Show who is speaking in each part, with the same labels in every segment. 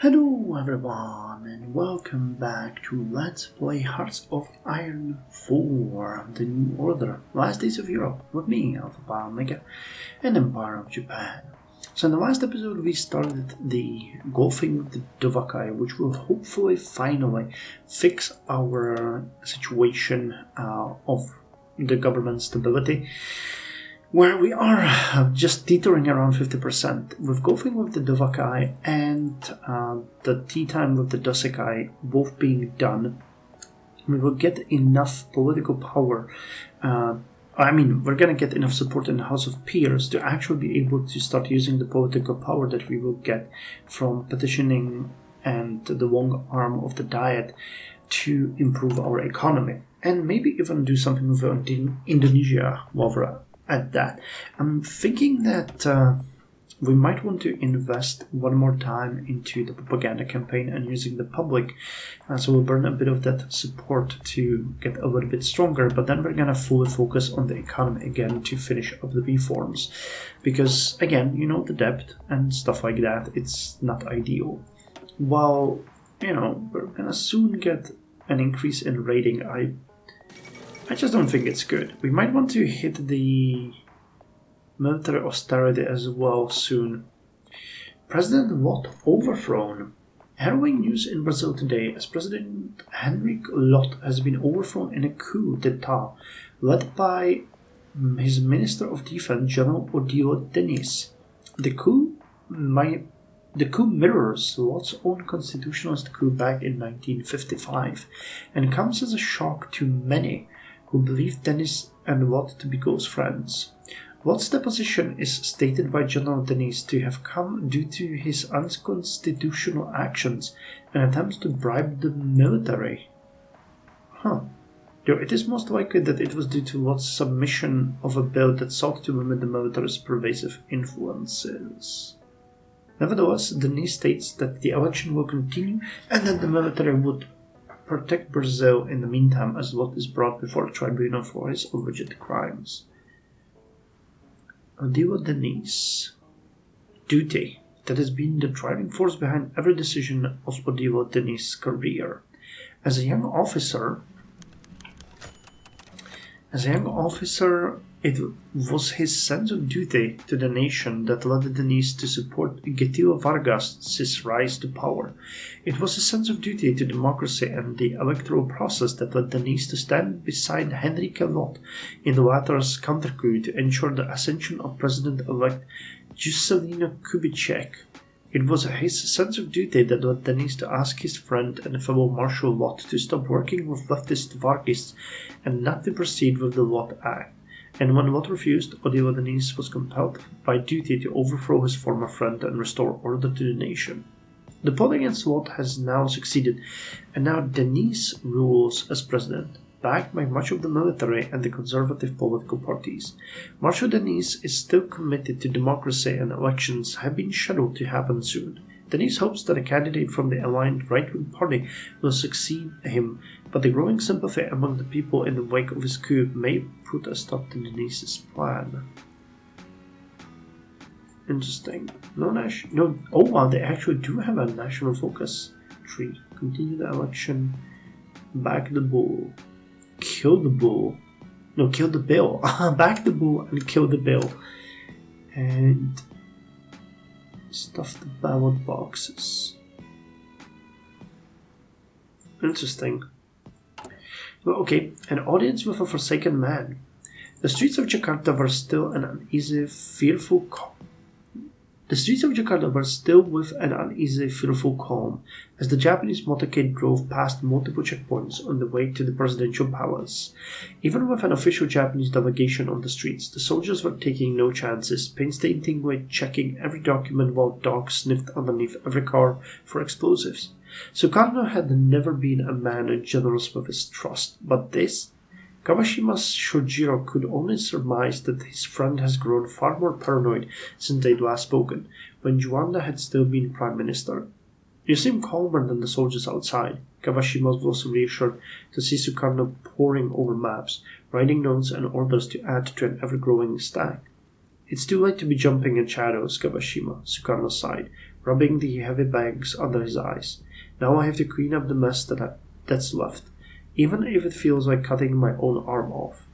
Speaker 1: Hello everyone and welcome back to Let's Play Hearts of Iron 4, the New Order, Last Days of Europe, with me, Alpha Omega, and Empire of Japan. So in the last episode we started the golfing of the Dovakai, which will hopefully finally fix our situation of the government stability, where we are just teetering around 50%. With golfing with the Dovakai and the tea time with the Dosekai both being done, we will get enough political power. We're going to get enough support in the House of Peers to actually be able to start using the political power that we will get from petitioning and the long arm of the Diet to improve our economy. And maybe even do something with Indonesia while we're at that. I'm thinking that we might want to invest one more time into the propaganda campaign and using the public, so we'll burn a bit of that support to get a little bit stronger, but then we're gonna fully focus on the economy again to finish up the reforms, because again, the debt and stuff like that, it's not ideal. While we're gonna soon get an increase in rating, I just don't think it's good. We might want to hit the military austerity as well soon. President Lott overthrown. Harrowing news in Brazil today as President Henrique Lott has been overthrown in a coup d'etat led by his Minister of Defense, General Odilo Diniz. The coup mirrors Lott's own constitutionalist coup back in 1955 and comes as a shock to many who believe Diniz and Lott to be close friends. Lott's deposition is stated by General Diniz to have come due to his unconstitutional actions and attempts to bribe the military. Though it is most likely that it was due to Lott's submission of a bill that sought to limit the military's pervasive influences. Nevertheless, Diniz states that the election will continue and that the military would protect Brazil in the meantime as Lott is brought before a tribunal for his alleged crimes. Odilo Diniz. Duty. That has been the driving force behind every decision of Odilo Diniz's career. As a young officer, it was his sense of duty to the nation that led Diniz to support Getúlio Vargas' rise to power. It was a sense of duty to democracy and the electoral process that led Diniz to stand beside Henrique Lott in the latter's counter-coup to ensure the ascension of President-elect Juscelino Kubitschek. It was his sense of duty that led Diniz to ask his friend and fellow Marshal Lott to stop working with leftist Vargists and not to proceed with the Lott Act. And when Lott refused, Odilo Diniz was compelled by duty to overthrow his former friend and restore order to the nation. The plot against Lott has now succeeded, and now Diniz rules as president, backed by much of the military and the conservative political parties. Marshal Diniz is still committed to democracy and elections have been scheduled to happen soon. Diniz hopes that a candidate from the aligned right-wing party will succeed him, but the growing sympathy among the people in the wake of his coup may put a stop to Diniz's plan. Interesting. They actually do have a national focus tree. Continue the election. Back the bull. Kill the bull. No, kill the bill. Back the bull and kill the bill. And stuff the ballot boxes. Interesting. Well, okay, an audience with a forsaken man. The streets of Jakarta were still with an uneasy, fearful calm as the Japanese motorcade drove past multiple checkpoints on the way to the presidential palace. Even with an official Japanese delegation on the streets, the soldiers were taking no chances, painstakingly checking every document while dogs sniffed underneath every car for explosives. Sukarno had never been a man generous with his trust, but this? Kawashima's Shojiro could only surmise that his friend has grown far more paranoid since they'd last spoken, when Juanda had still been Prime Minister. You seem calmer than the soldiers outside. Kawashima was reassured to see Sukarno poring over maps, writing notes and orders to add to an ever-growing stack. It's too late to be jumping in shadows, Kawashima, Sukarno sighed, rubbing the heavy bags under his eyes. Now I have to clean up the mess that's left, even if it feels like cutting my own arm off.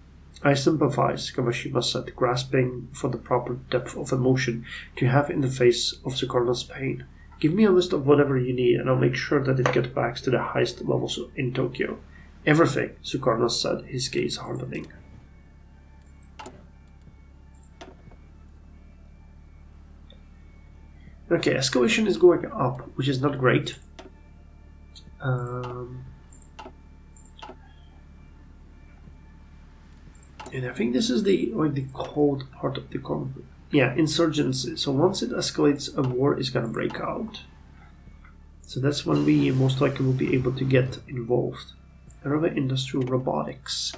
Speaker 1: I sympathize, Kawashima said, grasping for the proper depth of emotion to have in the face of Sukarno's pain. Give me a list of whatever you need, and I'll make sure that it gets back to the highest levels in Tokyo. Everything, Sukarno said, his gaze hardening. Okay, escalation is going up, which is not great. And I think this is the cold part of the conflict. Yeah, insurgency. So once it escalates, a war is gonna break out. So that's when we most likely will be able to get involved. Another industrial robotics.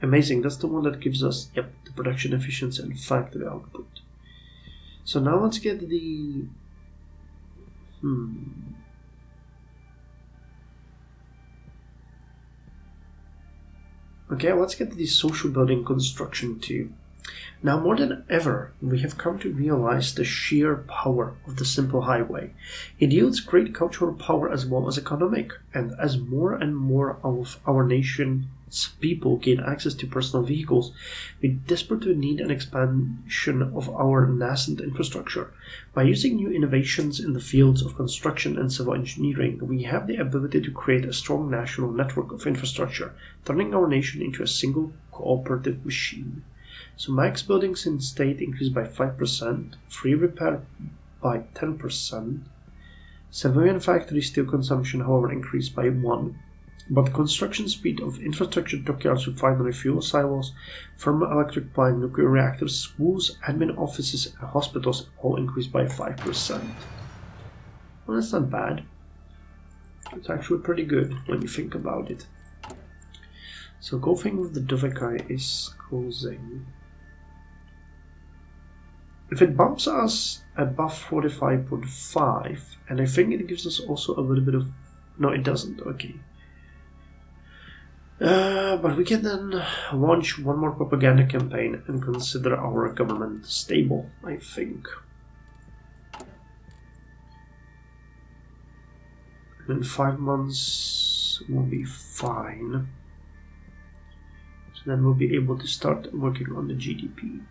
Speaker 1: Amazing, that's the one that gives us, the production efficiency and factory output. So now let's get the... Okay, let's get the social building construction too. Now more than ever, we have come to realize the sheer power of the simple highway. It yields great cultural power as well as economic, and as more and more of our nation's people gain access to personal vehicles, we desperately need an expansion of our nascent infrastructure. By using new innovations in the fields of construction and civil engineering, we have the ability to create a strong national network of infrastructure, turning our nation into a single cooperative machine. So max buildings in state increased by 5%, free repair by 10%, civilian factory steel consumption however increased by 1%, but construction speed of infrastructure, dockyards, refinery, fuel silos, thermal electric plant, nuclear reactors, schools, admin offices, and hospitals all increased by 5%. Well, that's not bad. It's actually pretty good when you think about it. So go thing with the Dovekai is closing. If it bumps us above 45.5, and I think it gives us also a little bit of... No, it doesn't, okay. But we can then launch one more propaganda campaign and consider our government stable, I think. And in 5 months will be fine. So then we'll be able to start working on the GDP,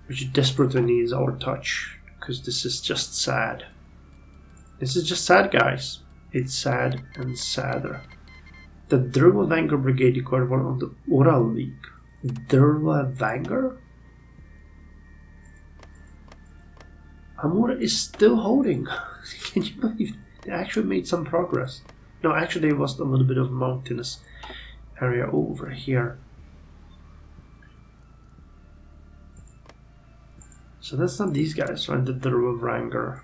Speaker 1: which desperately needs our touch, because this is just sad. This is just sad, guys. It's sad and sadder. The Dirlewanger Brigade declared war on the Ural League. Dirlewanger? Amur is still holding. Can you believe it? They actually made some progress. No, actually they lost a little bit of mountainous area over here. So that's not these guys, right? The Dirlewanger.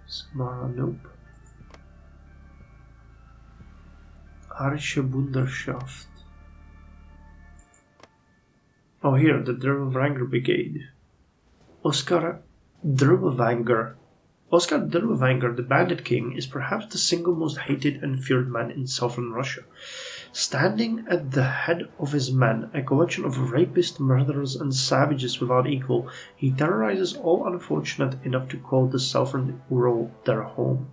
Speaker 1: Samara, nope. Arische Bunderschaft. Oh, here, the Dirlewanger Brigade. Oskar Dirlewanger. Oskar Dirlewanger, the Bandit King, is perhaps the single most hated and feared man in southern Russia. Standing at the head of his men, a collection of rapists, murderers, and savages without equal, he terrorizes all unfortunate enough to call the southern Ural their home.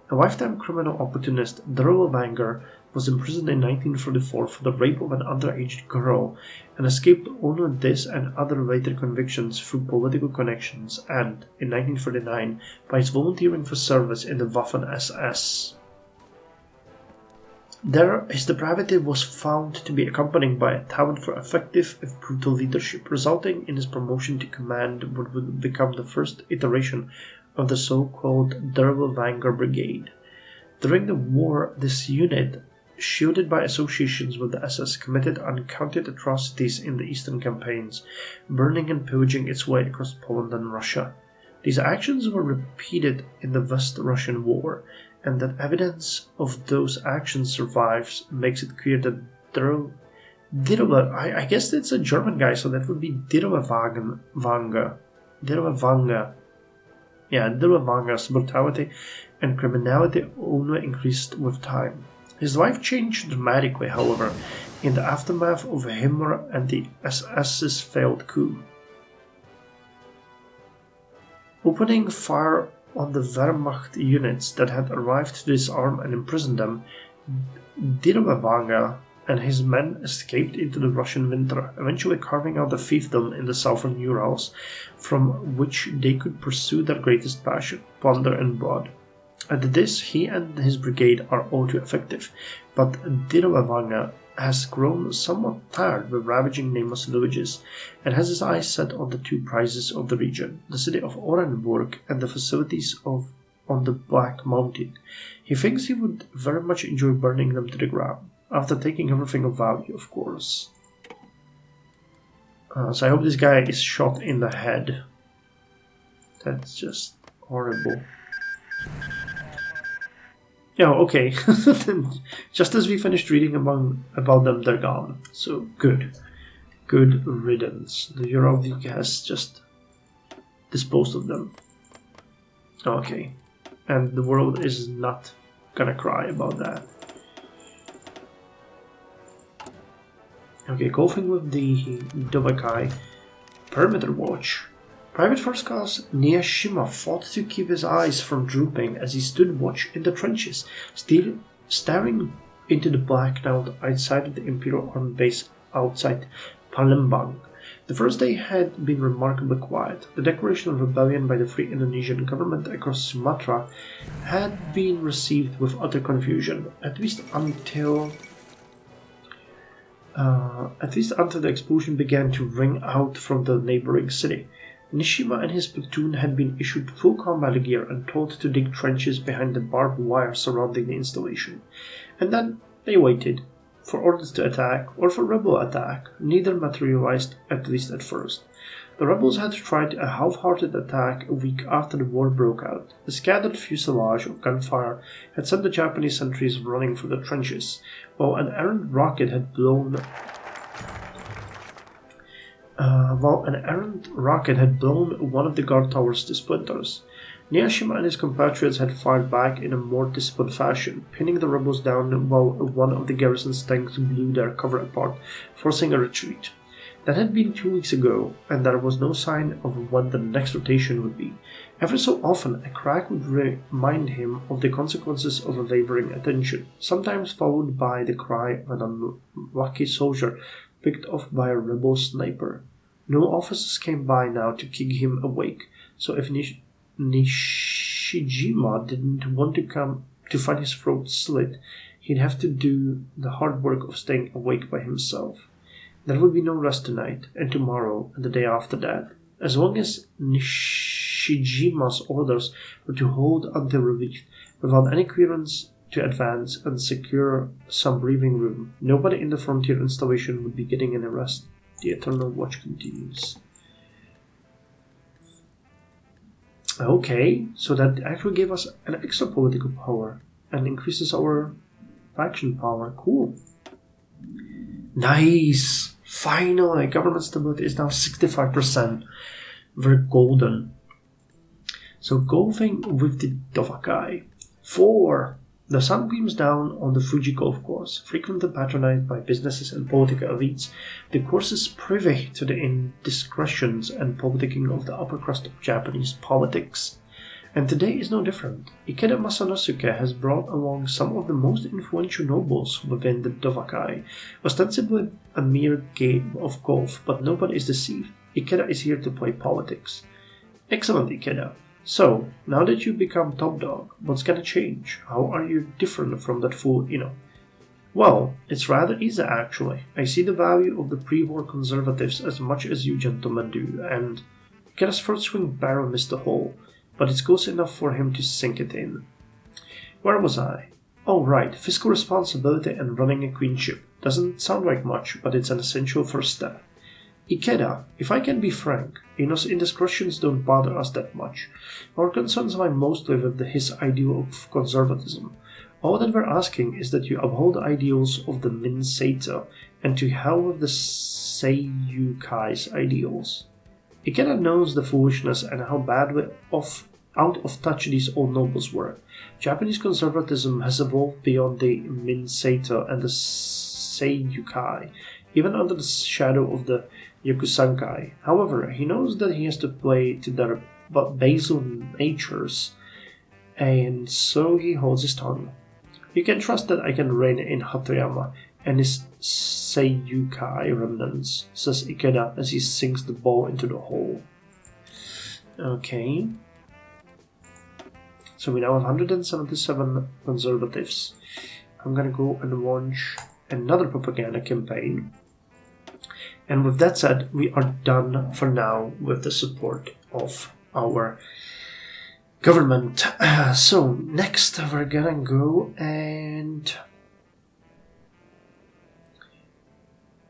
Speaker 1: A lifetime criminal opportunist, Dirlewanger was imprisoned in 1944 for the rape of an underage girl and escaped only this and other later convictions through political connections and, in 1939, by his volunteering for service in the Waffen-SS. There, his depravity was found to be accompanied by a talent for effective and brutal leadership, resulting in his promotion to command what would become the first iteration of the so-called Dirlewanger Brigade. During the war, this unit, shielded by associations with the SS, committed uncounted atrocities in the eastern campaigns, burning and pillaging its way across Poland and Russia. These actions were repeated in the West Russian War, and that evidence of those actions survives makes it clear that I guess it's a German guy, so that would be Dirlewanger. Yeah, Dirlewanger's brutality and criminality only increased with time. His life changed dramatically, however, in the aftermath of Himmler and the SS's failed coup. Opening fire on the Wehrmacht units that had arrived to disarm and imprison them, Dirlewanger and his men escaped into the Russian winter, eventually carving out a fiefdom in the southern Urals, from which they could pursue their greatest passion, plunder and blood. At this, he and his brigade are all too effective, but Dirlewanger has grown somewhat tired with ravaging nameless villages, and has his eyes set on the two prizes of the region, the city of Orenburg and the facilities on the Black Mountain. He thinks he would very much enjoy burning them to the ground, after taking everything of value, of course. So I hope this guy is shot in the head. That's just horrible. Yeah, okay. Just as we finished reading about them, they're gone. So, good. Good riddance. The Ural League has just disposed of them. Okay. And the world is not gonna cry about that. Okay, golfing with the Dobakai. Perimeter watch. Private First Class Niyashima fought to keep his eyes from drooping as he stood watch in the trenches, staring into the black night outside of the Imperial Army base outside Palembang. The first day had been remarkably quiet. The declaration of rebellion by the Free Indonesian government across Sumatra had been received with utter confusion, at least until the explosion began to ring out from the neighboring city. Nishima and his platoon had been issued full combat gear and told to dig trenches behind the barbed wire surrounding the installation. And then they waited for orders to attack or for rebel attack. Neither materialized, at least at first. The rebels had tried a half-hearted attack a week after the war broke out. The scattered fuselage of gunfire had sent the Japanese sentries running for the trenches, while an errant rocket had blown one of the guard towers to splinters. Niyashima and his compatriots had fired back in a more disciplined fashion, pinning the rebels down while one of the garrison's tanks blew their cover apart, forcing a retreat. That had been 2 weeks ago, and there was no sign of when the next rotation would be. Every so often, a crack would remind him of the consequences of a wavering attention, sometimes followed by the cry of an unlucky soldier picked off by a rebel sniper. No officers came by now to keep him awake, so if Nishijima didn't want to come to find his throat slit, he'd have to do the hard work of staying awake by himself. There would be no rest tonight, and tomorrow, and the day after that, as long as Nishijima's orders were to hold until relief, without any clearance to advance and secure some breathing room. Nobody in the frontier installation would be getting any rest. The Eternal Watch continues. Okay, so that actually gave us an extra political power and increases our faction power. Cool. Nice! Finally, government stability is now 65%. We're golden. So golfing with the Dovakai. 4. The sun beams down on the Fuji golf course, frequently patronized by businesses and political elites. The course is privy to the indiscretions and politicking of the upper crust of Japanese politics. And today is no different. Ikeda Masanosuke has brought along some of the most influential nobles within the Dovakai, ostensibly a mere game of golf, but nobody is deceived. Ikeda is here to play politics. Excellent, Ikeda. So, now that you've become top dog, what's gonna change? How are you different from that fool Ino? Well, it's rather easy actually. I see the value of the pre-war conservatives as much as you gentlemen do, and Ikeda's first swing barrel missed the hole, but it's close enough for him to sink it in. Where was I? Oh right, fiscal responsibility and running a queenship. Doesn't sound like much, but it's an essential first step. Ikeda, if I can be frank, Ino's indiscretions don't bother us that much. Our concerns lie mostly with his ideal of conservatism. All that we're asking is that you uphold the ideals of the Min Seita, and to hell with the Seiyukai's ideals. Ikeda knows the foolishness and how badly out of touch these old nobles were. Japanese conservatism has evolved beyond the Min Seita and the Seiyukai, even under the shadow of the Yokusankai. However, he knows that he has to play to their but basal natures, and so he holds his tongue. You can trust that I can reign in Hatoyama and his Seiyukai remnants, says Ikeda as he sinks the ball into the hole. Okay. So we now have 177 conservatives. I'm gonna go and launch another propaganda campaign. And with that said, we are done for now with the support of our government. So next we're gonna go and...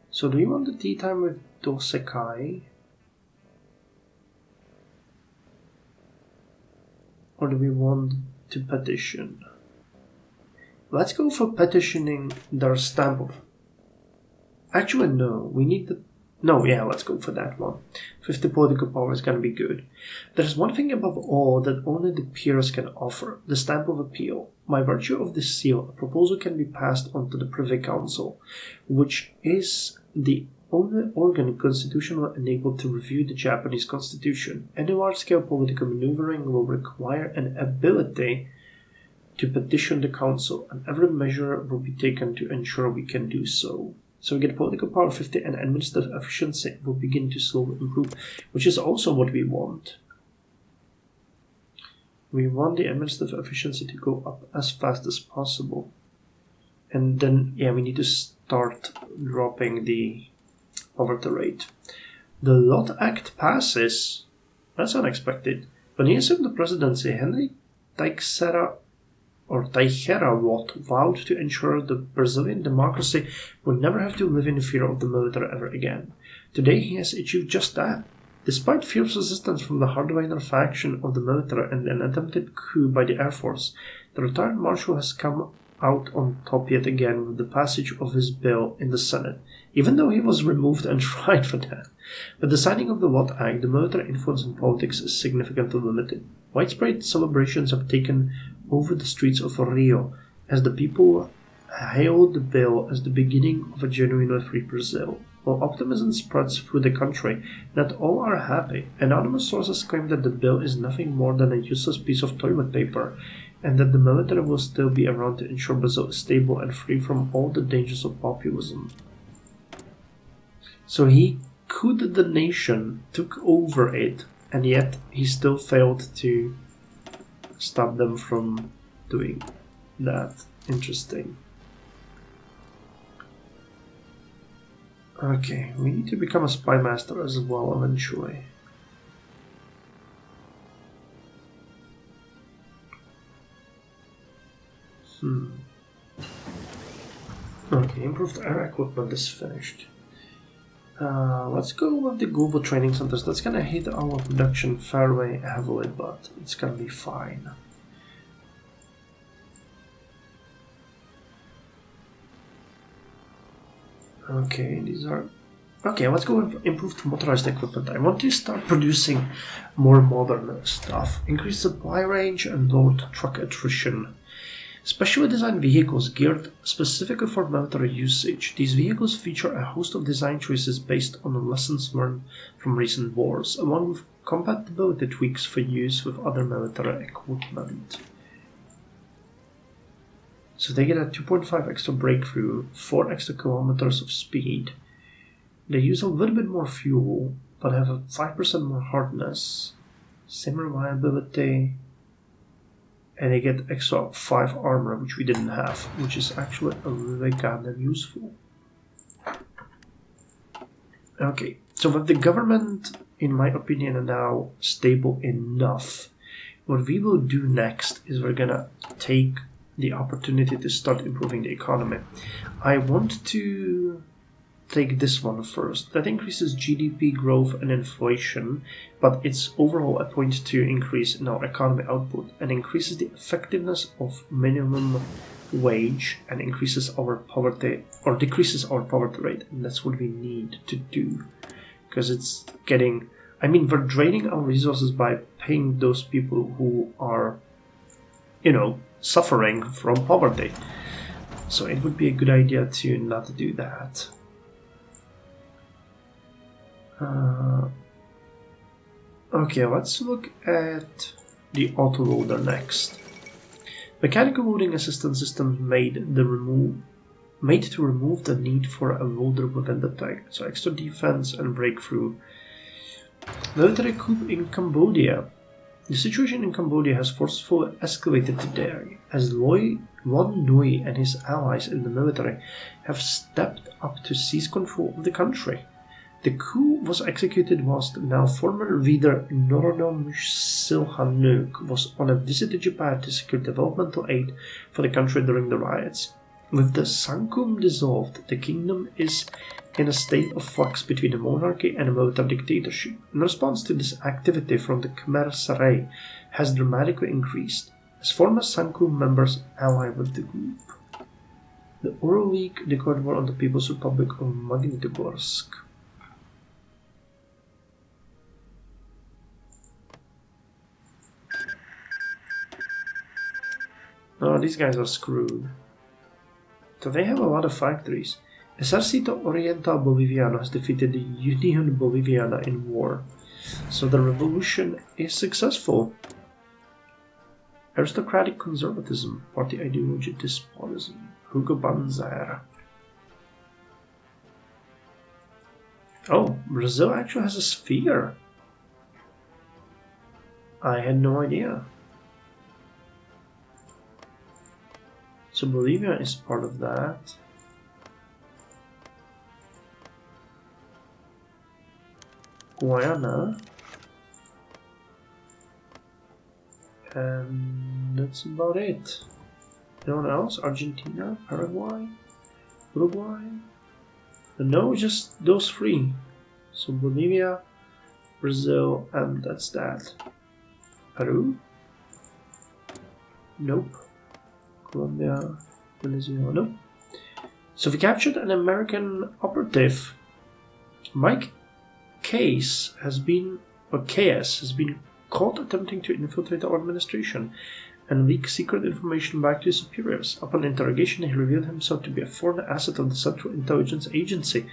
Speaker 1: So do you want the tea time with Dosekai? Or do we want to petition? Let's go for petitioning their stamp of... Actually, no, we need the... No, yeah, let's go for that one. 50 political power is gonna be good. There's one thing above all that only the peers can offer, the stamp of appeal. By virtue of this seal, a proposal can be passed on to the Privy Council, which is the only organ constitutionally enabled to review the Japanese constitution. Any large-scale political maneuvering will require an ability to petition the council, and every measure will be taken to ensure we can do so. So we get political power 50 and administrative efficiency will begin to slowly improve, which is also what we want. We want the administrative efficiency to go up as fast as possible. And then, yeah, we need to start dropping the poverty rate. The Lot Act passes. That's unexpected. When he assumed the presidency, Henry Teixeira Lot vowed to ensure the Brazilian democracy would never have to live in fear of the military ever again. Today he has achieved just that. Despite fierce resistance from the hardliner faction of the military and an attempted coup by the Air Force, the retired marshal has come out on top yet again with the passage of his bill in the Senate, even though he was removed and tried for that. With the signing of the Lot Act, the military influence in politics is significantly limited. Widespread celebrations have taken over the streets of Rio as the people hailed the bill as the beginning of a genuinely free Brazil. While optimism spreads through the country, not all are happy. Anonymous sources claim that the bill is nothing more than a useless piece of toilet paper, and that the military will still be around to ensure Brazil is stable and free from all the dangers of populism. So he couped the nation, took over it, and yet he still failed to stop them from doing that. Interesting. Okay, we need to become a spy master as well eventually. Okay, improved air equipment is finished. Let's go with the global training centers. That's gonna hit our production fairly heavily, but it's gonna be fine. Okay, these are... Okay, let's go with improved motorized equipment. I want to start producing more modern stuff. Increase supply range and lower truck attrition. Specially designed vehicles geared specifically for military usage. These vehicles feature a host of design choices based on the lessons learned from recent wars, along with compatibility tweaks for use with other military equipment. So they get a 2.5 extra breakthrough, 4 extra kilometers of speed. They use a little bit more fuel, but have a 5% more hardness, same reliability, and they get extra 5 armor, which we didn't have, which is actually a really kind of useful. Okay, so with the government, in my opinion, now stable enough, what we will do next is we're gonna take the opportunity to start improving the economy. I want to take this one first. That increases GDP growth and inflation, but it's overall a 0.2 increase in our economy output and increases the effectiveness of minimum wage and increases our poverty, or decreases our poverty rate, and that's what we need to do. Because it's getting... I mean, we're draining our resources by paying those people who are, you know, suffering from poverty. So it would be a good idea to not do that. Okay, let's look at the autoloader next. Mechanical loading assistance systems made to remove the need for a loader within the tank, so extra defense and breakthrough. Military coup in Cambodia. The situation in Cambodia has forcefully escalated today, as Lon Nui and his allies in the military have stepped up to seize control of the country. The coup was executed whilst now former leader Norodom Sihanouk was on a visit to Japan to secure developmental aid for the country during the riots. With the Sankum dissolved, the kingdom is in a state of flux between a monarchy and a military dictatorship. In response to this, activity from the Khmer Sarai has dramatically increased, as former Sankum members ally with the group. The Oro League declared war on the People's Republic of Magnitogorsk. Oh, these guys are screwed. So they have a lot of factories. Ejército Oriental Boliviano has defeated the Union Boliviana in war. So the revolution is successful. Aristocratic conservatism, party ideology, despotism. Hakkō Banzai. Oh, Brazil actually has a sphere. I had no idea. So Bolivia is part of that. Guyana. And that's about it. Anyone else? Argentina? Paraguay? Uruguay? No, just those three. So Bolivia, Brazil, and that's that. Peru? Nope. Colombia, Venezuela, nope. So we captured an American operative. Mike KS has been caught attempting to infiltrate our administration and leak secret information back to his superiors. Upon interrogation, he revealed himself to be a foreign asset of the Central Intelligence Agency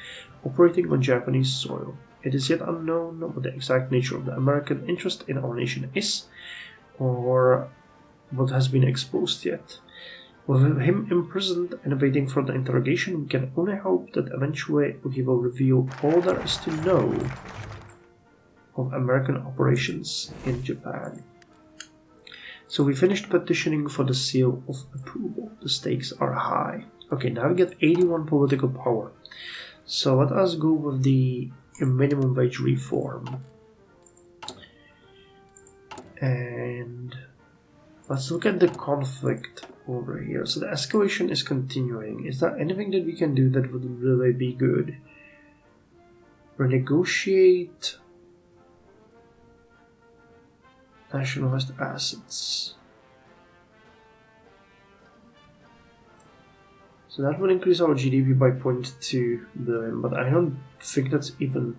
Speaker 1: operating on Japanese soil. It is yet unknown what the exact nature of the American interest in our nation is, or what has been exposed yet. With him imprisoned and awaiting further interrogation, we can only hope that eventually he will reveal all there is to know of American operations in Japan. So we finished petitioning for the seal of approval. The stakes are high. Okay, now we get 81 political power. So let us go with the minimum wage reform. And let's look at the conflict over here. So the escalation is continuing. Is there anything that we can do that would really be good? Renegotiate nationalized assets. So that would increase our GDP by 0.2 billion, but I don't think that's even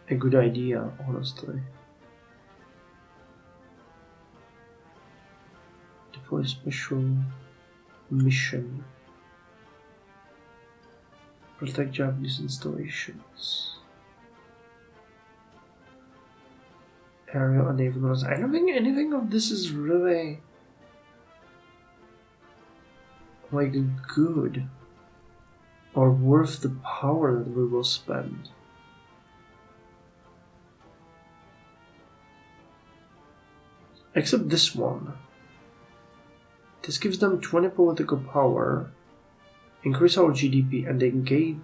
Speaker 1: a good idea, honestly. Deploy special mission. Protect Japanese installations. Aerial enablement. I don't think anything of this is really like good or worth the power that we will spend. Except this one. This gives them 20 political power, increase our GDP, and they gain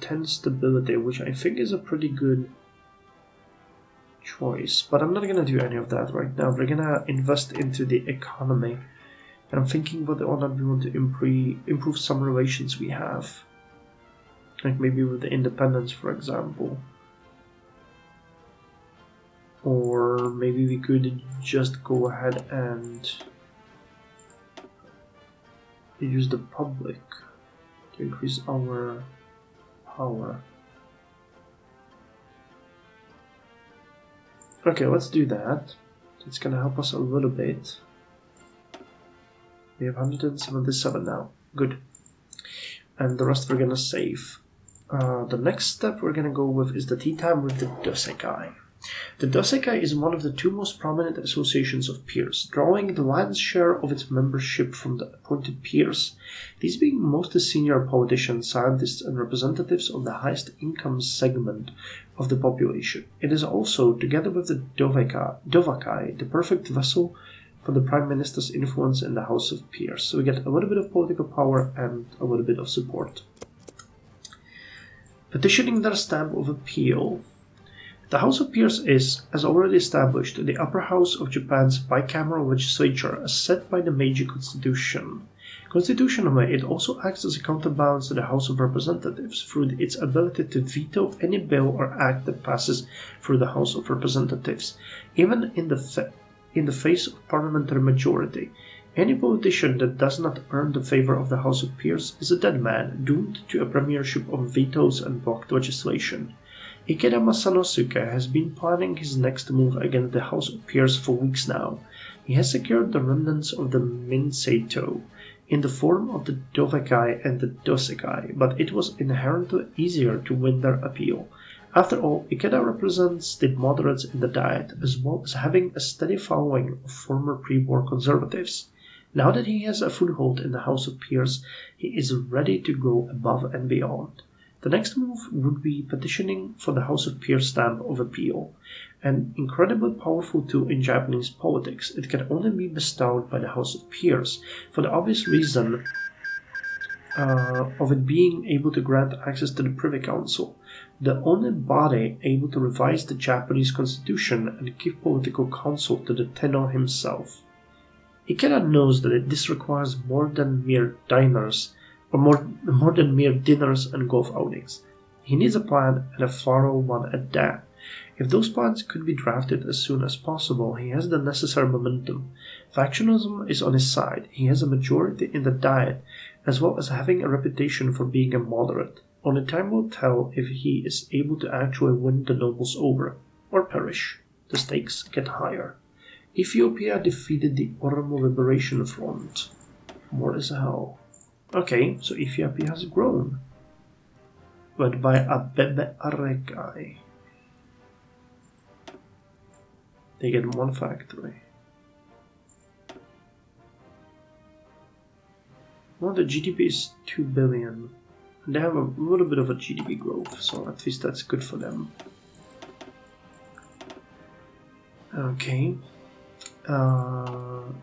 Speaker 1: 10 stability, which I think is a pretty good choice. But I'm not gonna do any of that right now. We're gonna invest into the economy. And I'm thinking whether or not we want to improve some relations we have. Like maybe with the independence, for example. Or maybe we could just go ahead and use the public to increase our power. Okay, let's do that. It's gonna help us a little bit. We have 177 now. Good. And the rest we're gonna save. The next step we're gonna go with is the tea time with the Dose guy. The Dosekai is one of the two most prominent associations of peers, drawing the lion's share of its membership from the appointed peers, these being mostly senior politicians, scientists, and representatives of the highest income segment of the population. It is also, together with the Dovakai, the perfect vessel for the Prime Minister's influence in the House of Peers. So we get a little bit of political power and a little bit of support. Petitioning their stamp of appeal. The House of Peers is, as already established, the upper house of Japan's bicameral legislature as set by the Meiji Constitution. Constitutionally, it also acts as a counterbalance to the House of Representatives through its ability to veto any bill or act that passes through the House of Representatives, even in the face of parliamentary majority. Any politician that does not earn the favor of the House of Peers is a dead man, doomed to a premiership of vetoes and blocked legislation. Ikeda Masanosuke has been planning his next move against the House of Peers for weeks now. He has secured the remnants of the Minseito in the form of the Dovakai and the Dosekai, but it was inherently easier to win their appeal. After all, Ikeda represents the moderates in the Diet, as well as having a steady following of former pre-war conservatives. Now that he has a foothold in the House of Peers, he is ready to go above and beyond. The next move would be petitioning for the House of Peers stamp of appeal. An incredibly powerful tool in Japanese politics, it can only be bestowed by the House of Peers, for the obvious reason of it being able to grant access to the Privy Council, the only body able to revise the Japanese constitution and give political counsel to the tenno himself. Ikeda knows that this requires more than mere dinners and golf outings. He needs a plan, and a thorough one at that. If those plans could be drafted as soon as possible, he has the necessary momentum. Factionalism is on his side. He has a majority in the Diet, as well as having a reputation for being a moderate. Only time will tell if he is able to actually win the nobles over, or perish. The stakes get higher. Ethiopia defeated the Oromo Liberation Front. What is hell? Okay, so Ethiopia has grown. Led by Abebe Arekai. They get one factory. Well, the GDP is 2 billion. And they have a little bit of a GDP growth, so at least that's good for them. Okay. So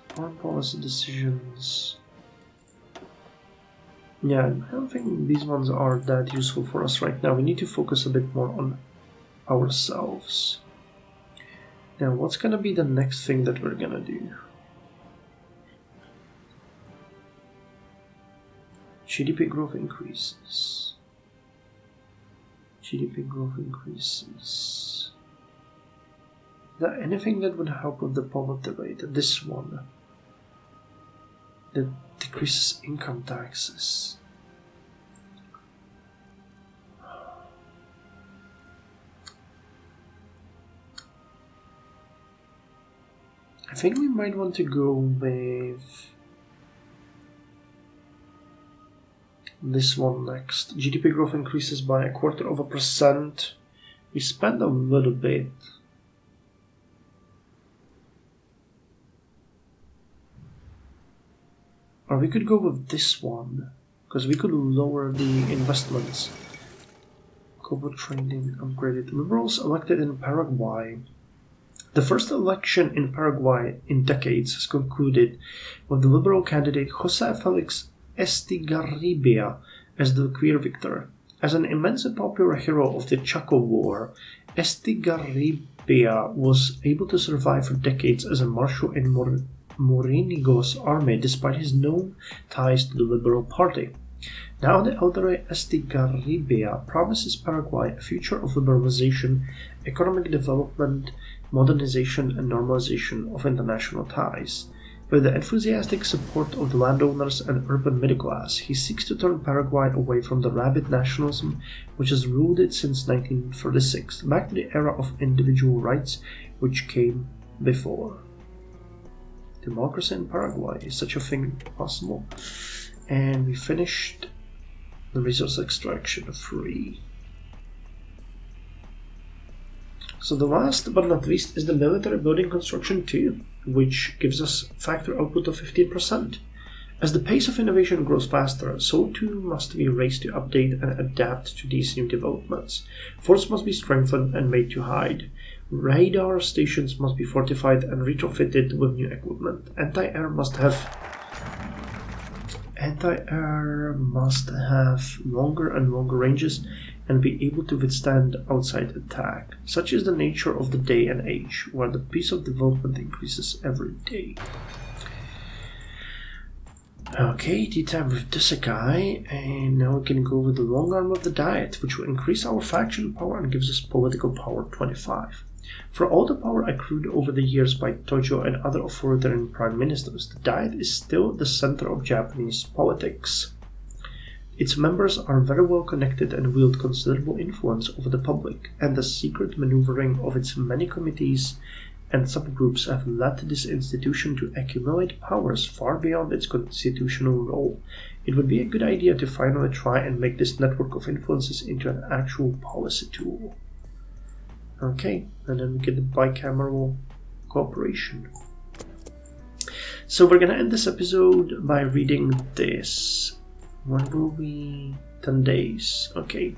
Speaker 1: foreign policy decisions. Yeah, I don't think these ones are that useful for us right now. We need to focus a bit more on ourselves. Now, what's gonna be the next thing that we're gonna do? GDP growth increases. GDP growth increases. Is there anything that would help with the poverty rate? This one. That decreases income taxes. I think we might want to go with this one next. GDP growth increases by 0.25%. We spend a little bit. Or we could go with this one, because we could lower the investments. Global trading upgraded. Liberals elected in Paraguay. The first election in Paraguay in decades has concluded with the liberal candidate José Felix Estigarribia as the clear victor. As an immensely popular hero of the Chaco War, Estigarribia was able to survive for decades as a marshal in Morínigo's army despite his known ties to the Liberal Party. Now the elderly Estigarribia promises Paraguay a future of liberalization, economic development, modernization and normalization of international ties. With the enthusiastic support of the landowners and urban middle class, he seeks to turn Paraguay away from the rabid nationalism which has ruled it since 1936, back to the era of individual rights which came before. Democracy in Paraguay, is such a thing possible? And we finished the resource extraction 3. So the last but not least is the military building construction 2, which gives us factory output of 15%. As the pace of innovation grows faster, so too must we race to update and adapt to these new developments. Forts must be strengthened and made to hide. Radar stations must be fortified and retrofitted with new equipment. Anti-air must have longer and longer ranges and be able to withstand outside attack. Such is the nature of the day and age, where the pace of development increases every day. Okay, tea time with Dosekai, and now we can go with the long arm of the Diet, which will increase our faction power and gives us political power 25. For all the power accrued over the years by Tojo and other authoritarian prime ministers, the Diet is still the center of Japanese politics. Its members are very well connected and wield considerable influence over the public, and the secret maneuvering of its many committees and subgroups have led this institution to accumulate powers far beyond its constitutional role. It would be a good idea to finally try and make this network of influences into an actual policy tool. Okay, and then we get the bicameral cooperation. So we're gonna end this episode by reading this. When will we? 10 days. Okay.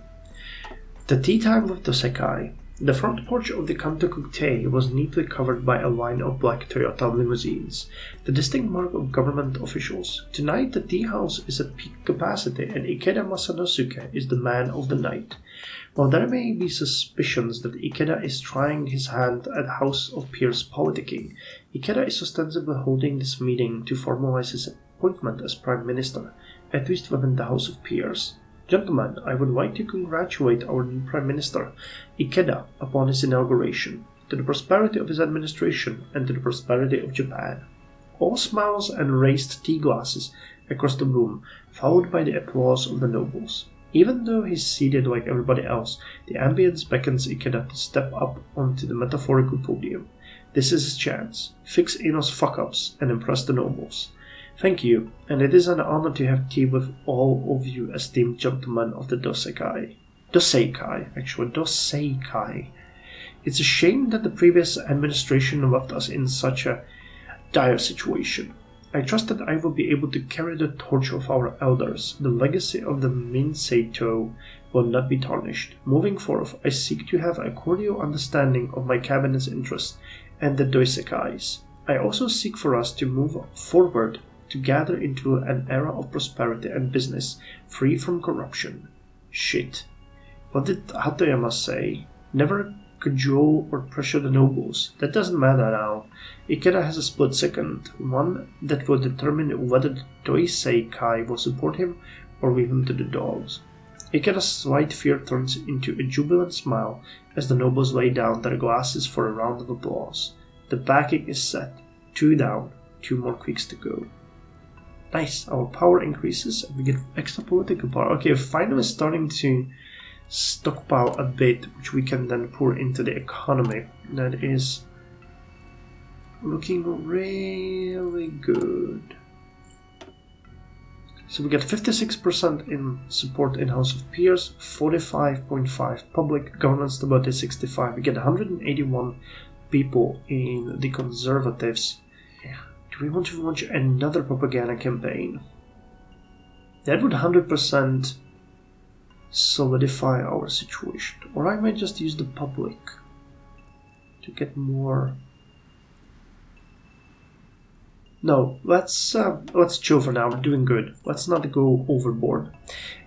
Speaker 1: The tea time with Dosekai. The front porch of the Kantoku-tei was neatly covered by a line of black Toyota limousines, the distinct mark of government officials. Tonight the tea house is at peak capacity and Ikeda Masanosuke is the man of the night. While there may be suspicions that Ikeda is trying his hand at House of Peers politicking, Ikeda is ostensibly holding this meeting to formalize his appointment as Prime Minister, at least within the House of Peers. Gentlemen, I would like to congratulate our new Prime Minister, Ikeda, upon his inauguration, to the prosperity of his administration and to the prosperity of Japan. All smiles and raised tea glasses across the room, followed by the applause of the nobles. Even though he's seated like everybody else, the ambience beckons Ikeda to step up onto the metaphorical podium. This is his chance. Fix Ino's fuck-ups and impress the nobles. Thank you, and it is an honor to have tea with all of you esteemed gentlemen of the Dosekai. Doseikai. It's a shame that the previous administration left us in such a dire situation. I trust that I will be able to carry the torch of our elders. The legacy of the Minseito will not be tarnished. Moving forth, I seek to have a cordial understanding of my cabinet's interests and the Dosekai's. I also seek for us to move forward to gather into an era of prosperity and business, free from corruption. Shit. What did Hatoyama say? Never cajole or pressure the nobles. That doesn't matter now. Ikeda has a split second, one that will determine whether the Doiseikai will support him or leave him to the dogs. Ikeda's slight fear turns into a jubilant smile as the nobles lay down their glasses for a round of applause. The backing is set. 2 down, 2 more quicks to go. Nice, our power increases and we get extra political power. Okay, we're finally starting to stockpile a bit, which we can then pour into the economy. That is looking really good. So we get 56% in support in House of Peers, 45.5 public, government stability 65. We get 181 people in the Conservatives. Do we want to launch another propaganda campaign? That would 100% solidify our situation. Or I might just use the public to get more. No, let's chill for now. We're doing good. Let's not go overboard.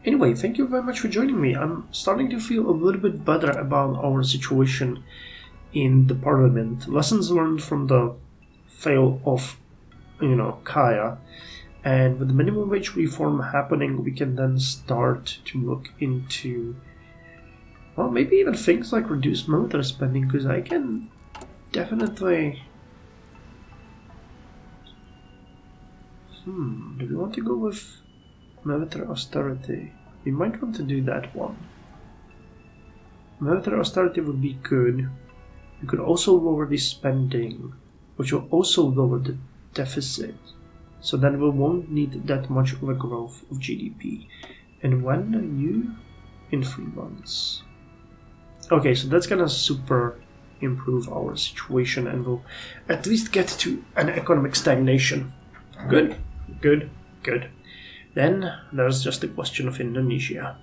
Speaker 1: Anyway, thank you very much for joining me. I'm starting to feel a little bit better about our situation in the parliament. Lessons learned from the fail of Kaya, and with the minimum wage reform happening, we can then start to look into, well, maybe even things like reduced military spending, because I can definitely. Do we want to go with military austerity? We might want to do that one. Military austerity would be good. We could also lower the spending, which will also lower the deficit, so then we won't need that much of a growth of GDP. And when are you? In 3 months. Okay, so that's gonna super improve our situation and we'll at least get to an economic stagnation. Good, good, good. Then there's just the question of Indonesia.